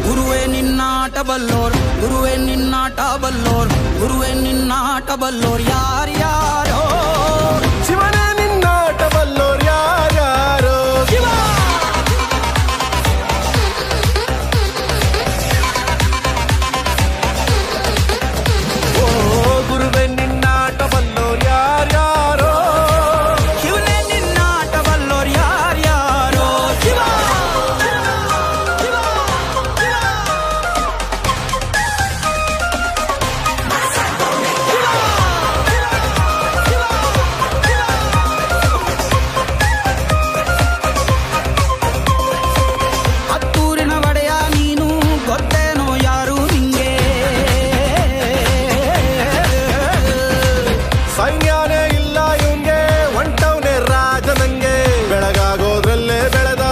ಗುರುವೇ ನಿನ್ನಾಟ ಬಲ್ಲೋರ್, ಗುರುವೇ ನಿನ್ನಾಟ ಬಲ್ಲೋರ್, ಗುರುವೇ ನಿನ್ನಾಟ ಬಲ್ಲೋರ್ ಯಾರ್ಯಾರೋ. ಶಿವನೇ ನಿನ್ನಾಟ ಬಲ್ಲೋರ್ ಯಾರ್ಯಾರೋ. ಶಿವ ಓ ಗುರುವೇ ನಿನ್ನಾಟ ಬಲ್ಲೋರ್ ಯಾರ್ಯಾರೋ. ಶಿವನೇ ನಿನ್ನಾಟ ಬಲ್ಲೋರ್ ಯಾರ್ಯಾರೋ. ಶಿವ ಹತ್ತೂರಿನ ಒಡೆಯ ನೀನು, ಗೊತ್ತೇನೋ ಯಾರು ನಿಂಗೆ. ಸೈನ್ಯನೇ ಇಲ್ಲ ಇವಂಗೆ, ಒಂಟವನೇ ರಾಜ ನಂಗೆ. ಬೆಳಗಾಗೋದ್ರಲ್ಲೇ ಬೆಳೆದ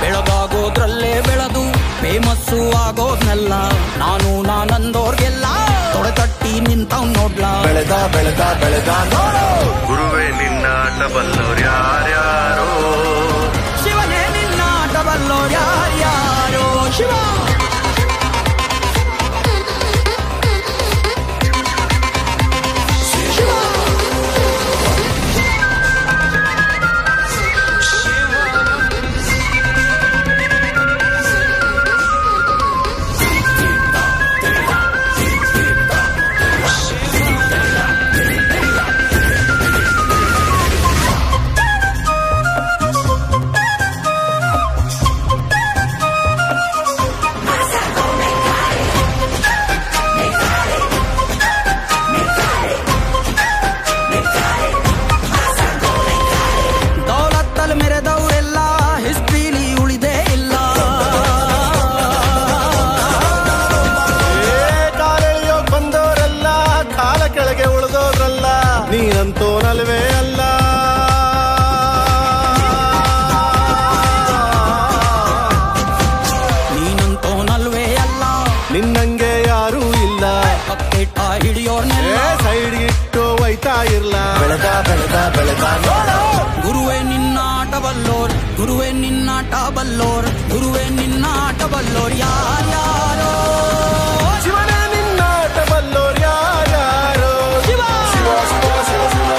ಬೆಳಗಾಗೋದ್ರಲ್ಲೇ ಬೆಳೆದು ಫೇಮಸ್ಸು ಆಗೋದ್ನೆಲ್ಲ ನಾನಂದೋರ್ಗೆಲ್ಲ ತೊಡೆತಟ್ಟಿ ನಿಂತವ್ ನೋಡ್ಲಾ. ಬೆಳೆದ ಬೆಳೆದ ಬೆಳೆದ ನೋಡು. ಗುರುವೇ ನಿನ್ನಾಟ ಬಲ್ಲೋರ್ ಯಾರ್ಯಾರೋ. ಶಿವನೇ ನಿನ್ನಾಟ ಬಲ್ಲೋರ್ ಯಾರ್ಯಾರೋ. ಶಿವ ದೌಲತ್ತಲ್ಲಿ ಮೆರೆದವರೆಲ್ಲ ಹಿಸ್ಟ್ರಿಲಿ ಉಳಿದೇ ಇಲ್ಲ. ಕಾಲೆಳೆಯೋಗ್ ಬಂದವರೆಲ್ಲ ಕಾಲ ಕೆಳಗೆ ಉಳಿದೋದ್ರಲ್ಲ. ನೀನಂತೋನಲ್ವೇ ಅಲ್ಲ. ನೀನಂತೋನಲ್ವೇ ಅಲ್ಲ. ನಿನ್ನಂಗೆ ಯಾರೂ ಇಲ್ಲ. ಪಕ್ಕೇಟ ಹಿಡಿಯೋರ್ನೆಲ್ಲ ಸೈಡ್ ಇಟ್ಟು ಒಯ್ತಾ ಇರ್ಲ. ಬೆಳೆದ ಬೆಳೆದ ಬೆಳೆದ ನೋಡು. ಗುರುವೇ ನಿನ್ನಾಟ ಬಲ್ಲೋರ್, ಗುರುವೇ ನಿನ್ನಾಟ ಬಲ್ಲೋರ್, ಗುರುವೇ ನಿನ್ನಾಟ ಬಲ್ಲೋರ್ ಯಾರ್ಯಾರೋ. ಶಿವನೇ ನಿನ್ನಾಟ ಬಲ್ಲೋರ್ ಯಾರ್ಯಾರೋ. ಶಿವ ಶಿವ ಶಿವ ಶಿವ ಶಿವ